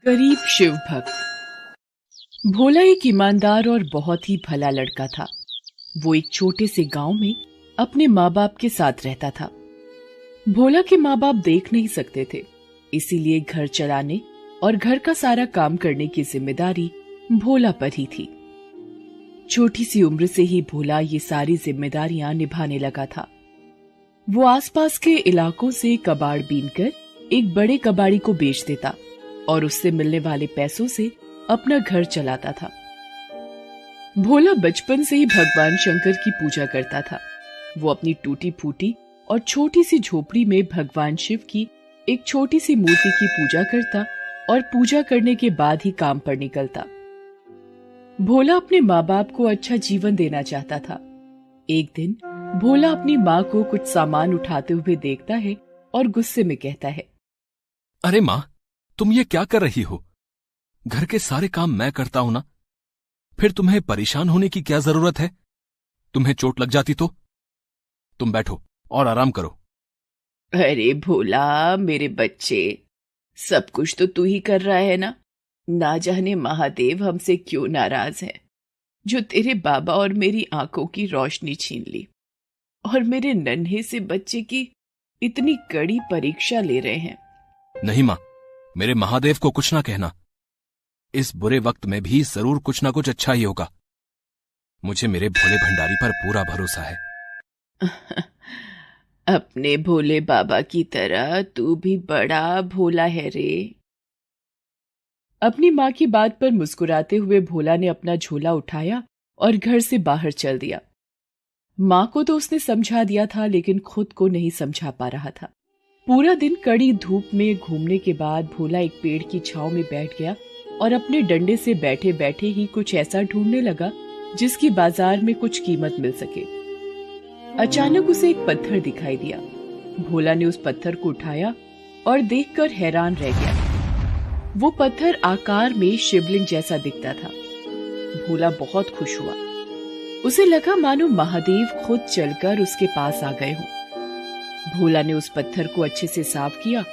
गरीब शिव भक्त। भोला एक ईमानदार और बहुत ही भला लड़का था। वो एक छोटे से गांव में अपने माँ बाप के साथ रहता था। भोला के माँ बाप देख नहीं सकते थे, इसीलिए घर चलाने और घर का सारा काम करने की जिम्मेदारी भोला पर ही थी। छोटी सी उम्र से ही भोला ये सारी जिम्मेदारियां निभाने लगा था। वो आसपास के इलाकों से कबाड़ बीनकर एक बड़े कबाड़ी को बेच देता और उससे मिलने वाले पैसों से अपना घर चलाता था। भोला बचपन से ही भगवान शंकर की पूजा करता था। वो अपनी टूटी फूटी और छोटी सी झोपड़ी में भगवान शिव की एक छोटी सी मूर्ति की पूजा करता और पूजा करने के बाद ही काम पर निकलता। भोला अपने माँ बाप को अच्छा जीवन देना चाहता था। एक दिन भोला अपनी माँ को कुछ सामान उठाते हुए देखता है और गुस्से में कहता है, अरे माँ, तुम ये क्या कर रही हो? घर के सारे काम मैं करता हूं ना, फिर तुम्हें परेशान होने की क्या जरूरत है? तुम्हें चोट लग जाती तो? तुम बैठो और आराम करो। अरे भोला मेरे बच्चे, सब कुछ तो तू ही कर रहा है ना जाने महादेव हमसे क्यों नाराज है, जो तेरे बाबा और मेरी आंखों की रोशनी छीन ली और मेरे नन्हे से बच्चे की इतनी कड़ी परीक्षा ले रहे हैं। नहीं माँ, मेरे महादेव को कुछ ना कहना। इस बुरे वक्त में भी जरूर कुछ ना कुछ अच्छा ही होगा। मुझे मेरे भोले भंडारी पर पूरा भरोसा है। अपने भोले बाबा की तरह तू भी बड़ा भोला है रे। अपनी माँ की बात पर मुस्कुराते हुए भोला ने अपना झोला उठाया और घर से बाहर चल दिया। माँ को तो उसने समझा दिया था, लेकिन खुद को नहीं समझा पा रहा था। पूरा दिन कड़ी धूप में घूमने के बाद भोला एक पेड़ की छांव में बैठ गया और अपने डंडे से बैठे बैठे ही कुछ ऐसा ढूंढने लगा जिसकी बाजार में कुछ कीमत मिल सके। अचानक उसे एक पत्थर दिखाई दिया। भोला ने उस पत्थर को उठाया और देखकर हैरान रह गया। वो पत्थर आकार में शिवलिंग जैसा दिखता था। भोला बहुत खुश हुआ। उसे लगा मानो महादेव खुद चलकर उसके पास आ गए हों। भोला ने उस पत्थर को अच्छे से साफ किया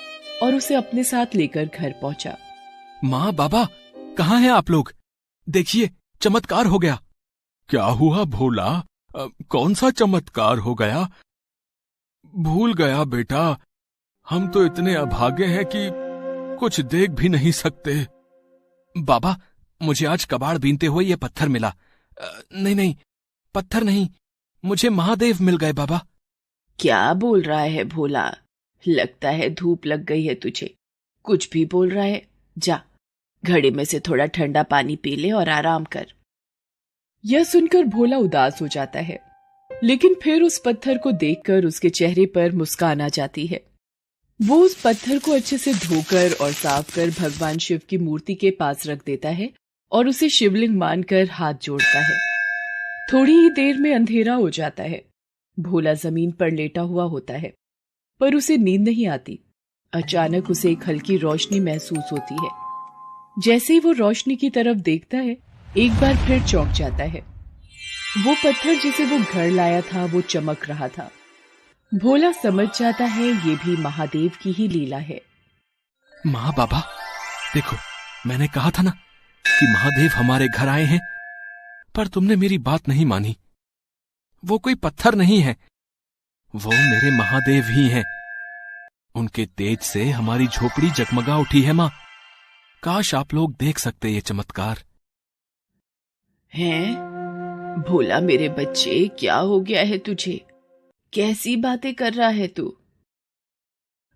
और उसे अपने साथ लेकर घर पहुंचा। माँ, बाबा, कहाँ हैं आप लोग? देखिए, चमत्कार हो गया। क्या हुआ भोला? कौन सा चमत्कार हो गया? भूल गया बेटा, हम तो इतने अभागे हैं कि कुछ देख भी नहीं सकते। बाबा, मुझे आज कबाड़ बीनते हुए ये पत्थर मिला। नहीं, पत्थर नहीं, मुझे महादेव मिल गए बाबा। क्या बोल रहा है भोला? लगता है धूप लग गई है तुझे। कुछ भी बोल रहा है। जा, घड़े में से थोड़ा ठंडा पानी पी ले और आराम कर। यह सुनकर भोला उदास हो जाता है, लेकिन फिर उस पत्थर को देखकर उसके चेहरे पर मुस्कान आ जाती है। वो उस पत्थर को अच्छे से धोकर और साफ कर भगवान शिव की मूर्ति के पास रख देता है और उसे शिवलिंग मानकर हाथ जोड़ता है। थोड़ी ही देर में अंधेरा हो जाता है। भोला जमीन पर लेटा हुआ होता है, पर उसे नींद नहीं आती। अचानक उसे एक हल्की रोशनी महसूस होती है। जैसे ही वो रोशनी की तरफ देखता है, एक बार फिर चौंक जाता है। वो पत्थर जिसे वो घर लाया था वो चमक रहा था। भोला समझ जाता है ये भी महादेव की ही लीला है। माँ, बाबा, देखो, मैंने कहा था ना कि महादेव हमारे घर आए हैं, पर तुमने मेरी बात नहीं मानी। वो कोई पत्थर नहीं है, वो मेरे महादेव ही हैं। उनके तेज से हमारी झोपड़ी जगमगा उठी है माँ। काश आप लोग देख सकते ये चमत्कार। हैं? भोला मेरे बच्चे, क्या हो गया है तुझे? कैसी बातें कर रहा है तू?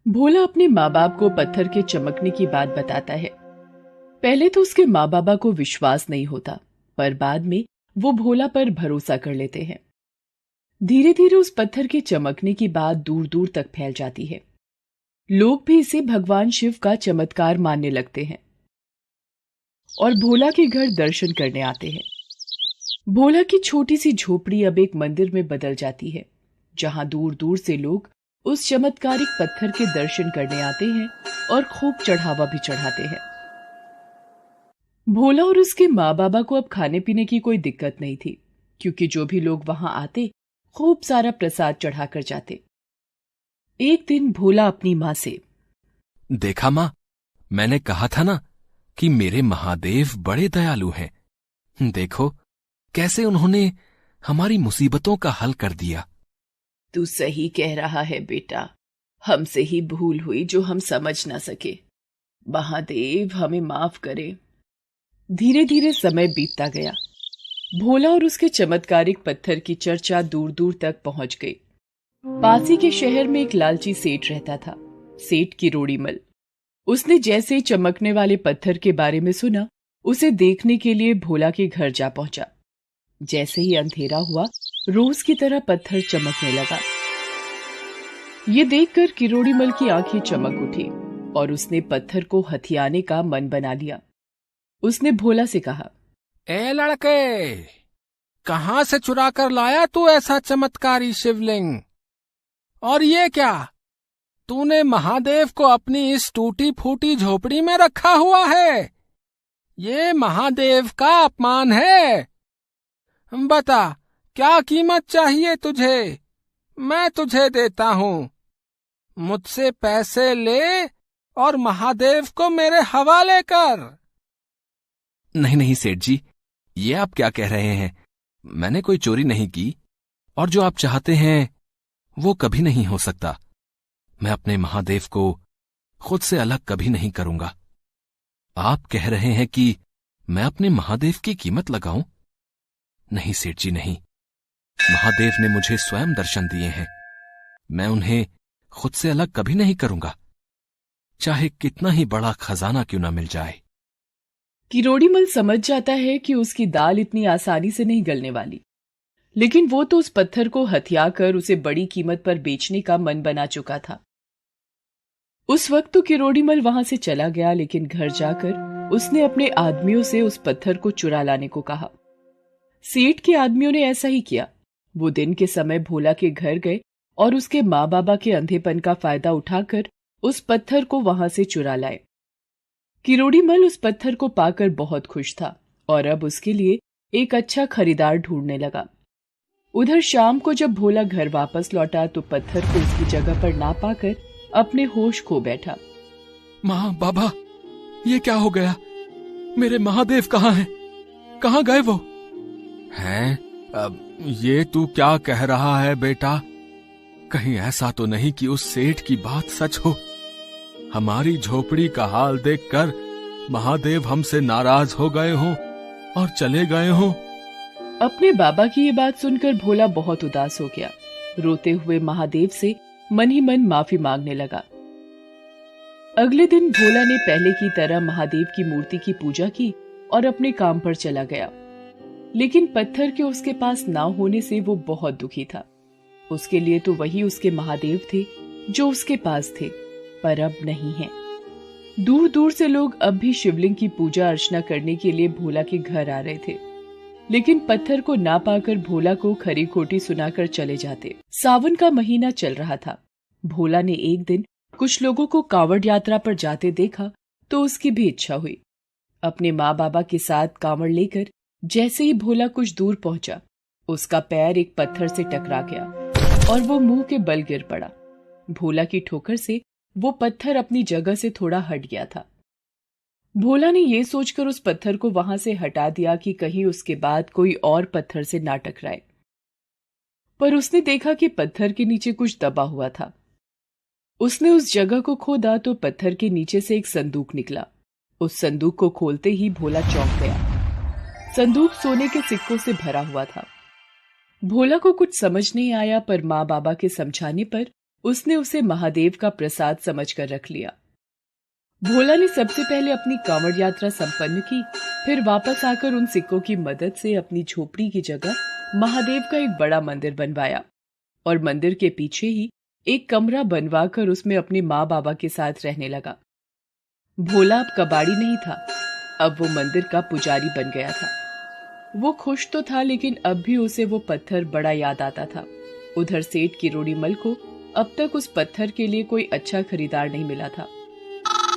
भोला अपने माँ बाप को पत्थर के चमकने की बात बताता है। पहले तो उसके माँ बाबा को विश्वास नहीं होता, पर बाद में वो भोला पर भरोसा कर लेते हैं। धीरे धीरे उस पत्थर के चमकने की बात दूर दूर तक फैल जाती है। लोग भी इसे भगवान शिव का चमत्कार मानने लगते हैं और भोला के घर दर्शन करने आते हैं। भोला की छोटी सी झोपड़ी अब एक मंदिर में बदल जाती है, जहां दूर दूर से लोग उस चमत्कारिक पत्थर के दर्शन करने आते हैं और खूब चढ़ावा भी चढ़ाते हैं। भोला और उसके माँ बाबा को अब खाने पीने की कोई दिक्कत नहीं थी, क्योंकि जो भी लोग वहां आते खूब सारा प्रसाद चढ़ाकर जाते। एक दिन भोला अपनी माँ से, देखा माँ, मैंने कहा था ना, कि मेरे महादेव बड़े दयालु हैं। देखो कैसे उन्होंने हमारी मुसीबतों का हल कर दिया। तू सही कह रहा है बेटा, हमसे ही भूल हुई जो हम समझ ना सके। महादेव हमें माफ करे। धीरे धीरे समय बीतता गया। भोला और उसके चमत्कारिक पत्थर की चर्चा दूर दूर तक पहुंच गई। पासी के शहर में एक लालची सेठ रहता था, सेठ किरोड़ीमल। उसने जैसे ही चमकने वाले पत्थर के बारे में सुना, उसे देखने के लिए भोला के घर जा पहुंचा। जैसे ही अंधेरा हुआ, रोज की तरह पत्थर चमकने लगा। ये देखकर किरोड़ीमल की आंखें चमक उठी और उसने पत्थर को हथियाने का मन बना लिया। उसने भोला से कहा, ए लड़के, कहां से चुरा कर लाया तू ऐसा चमत्कारी शिवलिंग? और ये क्या, तूने महादेव को अपनी इस टूटी फूटी झोपड़ी में रखा हुआ है? ये महादेव का अपमान है। बता, क्या कीमत चाहिए तुझे? मैं तुझे देता हूं। मुझसे पैसे ले और महादेव को मेरे हवाले कर। नहीं नहीं सेठ जी, ये आप क्या कह रहे हैं? मैंने कोई चोरी नहीं की, और जो आप चाहते हैं वो कभी नहीं हो सकता। मैं अपने महादेव को खुद से अलग कभी नहीं करूंगा। आप कह रहे हैं कि मैं अपने महादेव की कीमत लगाऊं? नहीं सेठ जी नहीं, महादेव ने मुझे स्वयं दर्शन दिए हैं। मैं उन्हें खुद से अलग कभी नहीं करूंगा, चाहे कितना ही बड़ा खजाना क्यों ना मिल जाए। किरोड़ीमल समझ जाता है कि उसकी दाल इतनी आसानी से नहीं गलने वाली, लेकिन वो तो उस पत्थर को हथियाकर उसे बड़ी कीमत पर बेचने का मन बना चुका था। उस वक्त तो किरोड़ीमल वहां से चला गया, लेकिन घर जाकर उसने अपने आदमियों से उस पत्थर को चुरा लाने को कहा। सेठ के आदमियों ने ऐसा ही किया। वो दिन के समय भोला के घर गए और उसके माँ बाबा के अंधेपन का फायदा उठाकर उस पत्थर को वहां से चुरा लाए। किरोड़ीमल उस पत्थर को पाकर बहुत खुश था और अब उसके लिए एक अच्छा खरीदार ढूंढने लगा। उधर शाम को जब भोला घर वापस लौटा तो पत्थर को उसकी जगह पर ना पाकर अपने होश खो बैठा। माँ बाबा, ये क्या हो गया? मेरे महादेव कहाँ हैं? कहाँ गए वो? हैं? अब ये तू क्या कह रहा है बेटा? कहीं ऐसा तो नहीं कि उस सेठ की बात सच हो? हमारी झोपड़ी का हाल देखकर महादेव हमसे नाराज हो गए हों और चले गए हों। अपने बाबा की ये बात सुनकर भोला बहुत उदास हो गया। रोते हुए महादेव से मन ही मन माफी मांगने लगा। अगले दिन भोला ने पहले की तरह महादेव की मूर्ति की पूजा की और अपने काम पर चला गया। लेकिन पत्थर के उसके पास ना होने से वो बहुत दुखी था। उसके लिए तो वही उसके महादेव थे जो उसके पास थे, पर अब नहीं है। दूर दूर से लोग अब भी शिवलिंग की पूजा अर्चना करने के लिए भोला के घर आ रहे थे, लेकिन पत्थर को ना पाकर भोला को खरी खोटी सुनाकर चले जाते। सावन का महीना चल रहा था। भोला ने एक दिन कुछ लोगों को कांवड़ यात्रा पर जाते देखा तो उसकी भी इच्छा हुई। अपने माँ बाबा के साथ कांवड़ लेकर जैसे ही भोला कुछ दूर पहुंचा, उसका पैर एक पत्थर से टकरा गया और वो मुंह के बल गिर पड़ा। भोला की ठोकर से वो पत्थर अपनी जगह से थोड़ा हट गया था। भोला ने ये सोचकर उस पत्थर को वहां से हटा दिया कि कहीं उसके बाद कोई और पत्थर से ना टकराए, पर उसने देखा कि पत्थर के नीचे कुछ दबा हुआ था। उसने उस जगह को खोदा तो पत्थर के नीचे से एक संदूक निकला। उस संदूक को खोलते ही भोला चौंक गया। संदूक सोने के सिक्कों से भरा हुआ था। भोला को कुछ समझ नहीं आया, पर माँ बाबा के समझाने पर उसने उसे महादेव का प्रसाद समझकर रख लिया। भोला ने सबसे पहले अपनी कांवड़ यात्रा संपन्न की, फिर वापस आकर उन सिक्कों की मदद से अपनी झोपड़ी की जगह महादेव का एक बड़ा मंदिर बनवाया और मंदिर के पीछे ही एक कमरा बनवाकर उसमें अपने माँ बाबा के साथ रहने लगा। भोला अब कबाड़ी नहीं था, अब वो मंदिर का पुजारी बन गया था। वो खुश तो था, लेकिन अब भी उसे वो पत्थर बड़ा याद आता था। उधर सेठ किरोड़ीमल को अब तक उस पत्थर के लिए कोई अच्छा खरीदार नहीं मिला था।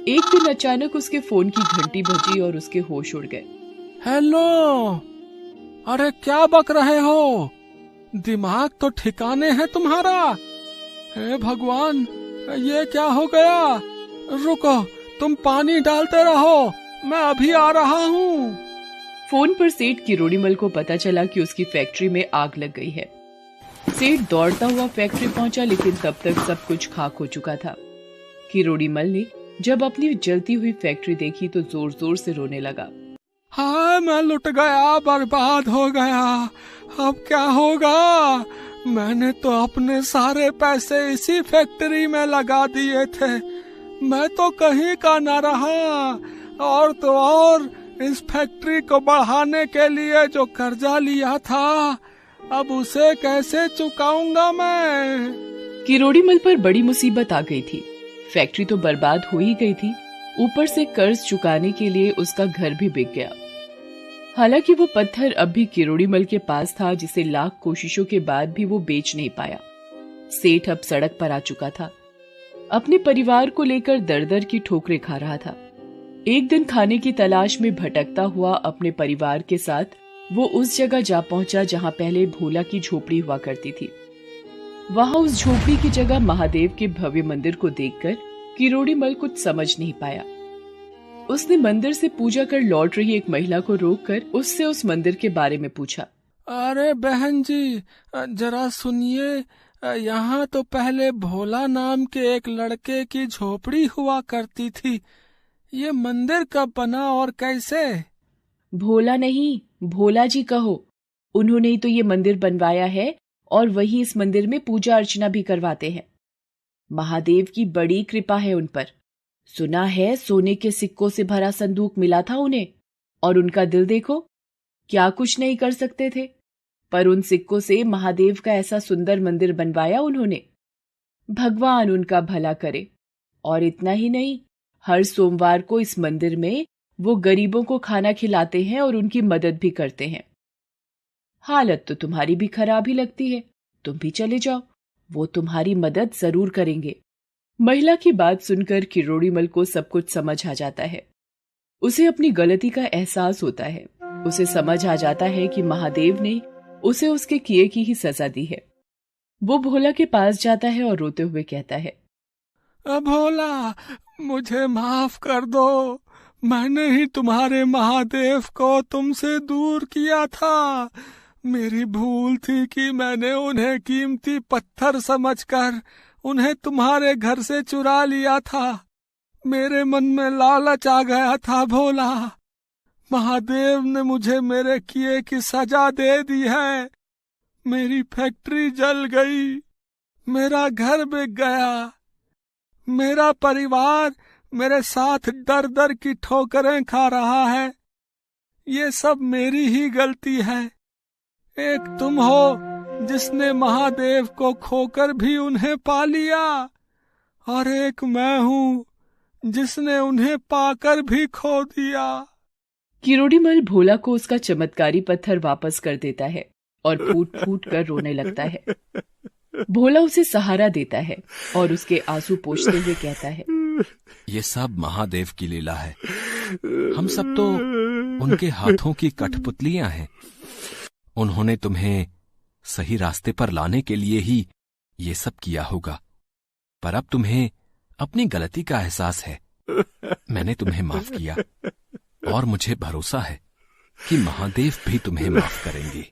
एक दिन अचानक उसके फोन की घंटी बजी और उसके होश उड़ गए। हेलो, अरे क्या बक रहे हो? दिमाग तो ठिकाने है तुम्हारा? हे भगवान, ये क्या हो गया? रुको, तुम पानी डालते रहो, मैं अभी आ रहा हूँ। फोन पर सेठ किरोड़ीमल को पता चला कि उसकी फैक्ट्री में आग लग गई है। सेठ दौड़ता हुआ फैक्ट्री पहुंचा, लेकिन तब तक सब कुछ खाक हो चुका था। किरोड़ीमल ने जब अपनी जलती हुई फैक्ट्री देखी तो जोर जोर से रोने लगा। हाँ, मैं लुट गया, बर्बाद हो गया, अब क्या होगा? मैंने तो अपने सारे पैसे इसी फैक्ट्री में लगा दिए थे, मैं तो कहीं का न रहा। और तो और इस फैक्ट्री को बढ़ाने के लिए जो कर्जा लिया था, अब उसे कैसे चुकाऊंगा मैं? किरोड़ीमल पर बड़ी मुसीबत आ गई थी। फैक्ट्री तो बर्बाद हो ही गई थी, ऊपर से कर्ज चुकाने के लिए उसका घर भी बिक गया। हालांकि वो पत्थर अब भी किरोड़ीमल के पास था, जिसे लाख कोशिशों के बाद भी वो बेच नहीं पाया। सेठ अब सड़क पर आ चुका था, अपने परिवार को लेकर दर दर की ठोकरें खा रहा था। एक दिन खाने की तलाश में भटकता हुआ अपने परिवार के साथ वो उस जगह जा पहुंचा जहां पहले भोला की झोपड़ी हुआ करती थी। वहां उस झोपड़ी की जगह महादेव के भव्य मंदिर को देखकर किरोड़ीमल कुछ समझ नहीं पाया। उसने मंदिर से पूजा कर लौट रही एक महिला को रोककर उससे उस मंदिर के बारे में पूछा। अरे बहन जी, जरा सुनिए, यहाँ तो पहले भोला नाम के एक लड़के की झोपड़ी हुआ करती थी, ये मंदिर कब बना और कैसे? भोला नहीं, भोला जी कहो। उन्होंने ही तो ये मंदिर बनवाया है और वही इस मंदिर में पूजा अर्चना भी करवाते हैं। महादेव की बड़ी कृपा है उन पर। सुना है सोने के सिक्कों से भरा संदूक मिला था उन्हें, और उनका दिल देखो, क्या कुछ नहीं कर सकते थे, पर उन सिक्कों से महादेव का ऐसा सुंदर मंदिर बनवाया उन्होंने। भगवान उनका भला करे। और इतना ही नहीं, हर सोमवार को इस मंदिर में वो गरीबों को खाना खिलाते हैं और उनकी मदद भी करते हैं। हालत तो तुम्हारी भी खराब ही लगती है, तुम भी चले जाओ, वो तुम्हारी मदद जरूर करेंगे। महिला की बात सुनकर किरोड़ीमल को सब कुछ समझ आ जाता है। उसे अपनी गलती का एहसास होता है। उसे समझ आ जाता है कि महादेव ने उसे उसके किए की ही सजा दी है। वो भोला के पास जाता है और रोते हुए कहता है, भोला, मुझे माफ कर दो, मैंने ही तुम्हारे महादेव को तुमसे दूर किया था। मेरी भूल थी कि मैंने उन्हें कीमती पत्थर समझकर उन्हें तुम्हारे घर से चुरा लिया था। मेरे मन में लालच आ गया था भोला। महादेव ने मुझे मेरे किए की सजा दे दी है। मेरी फैक्ट्री जल गई, मेरा घर बिक गया, मेरा परिवार मेरे साथ दर दर की ठोकरें खा रहा है। ये सब मेरी ही गलती है। एक तुम हो जिसने महादेव को खोकर भी उन्हें पा लिया, और एक मैं हूँ जिसने उन्हें पाकर भी खो दिया। किरोड़ीमल भोला को उसका चमत्कारी पत्थर वापस कर देता है और फूट फूट कर रोने लगता है। भोला उसे सहारा देता है और उसके आंसू पोंछते हुए कहता है, ये सब महादेव की लीला है। हम सब तो उनके हाथों की कठपुतलियां हैं। उन्होंने तुम्हें सही रास्ते पर लाने के लिए ही ये सब किया होगा, पर अब तुम्हें अपनी गलती का एहसास है। मैंने तुम्हें माफ किया और मुझे भरोसा है कि महादेव भी तुम्हें माफ करेंगे।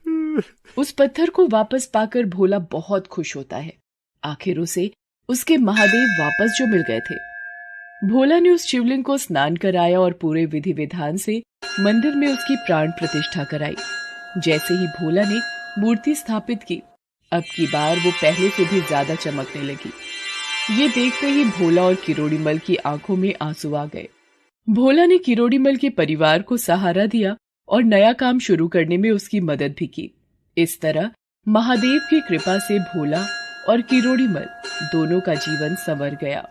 उस पत्थर को वापस पाकर भोला बहुत खुश होता है। आखिर उसे उसके महादेव वापस जो मिल गए थे। भोला ने उस शिवलिंग को स्नान कराया और पूरे विधि विधान से मंदिर में उसकी प्राण प्रतिष्ठा कराई। जैसे ही भोला ने मूर्ति स्थापित की, अब की बार वो पहले से भी ज्यादा चमकने लगी। ये देखते ही भोला और किरोड़ीमल की आंखों में आंसू आ गए। भोला ने किरोड़ीमल के परिवार को सहारा दिया और नया काम शुरू करने में उसकी मदद भी की। इस तरह महादेव की कृपा से भोला और किरोड़ीमल दोनों का जीवन संवर गया।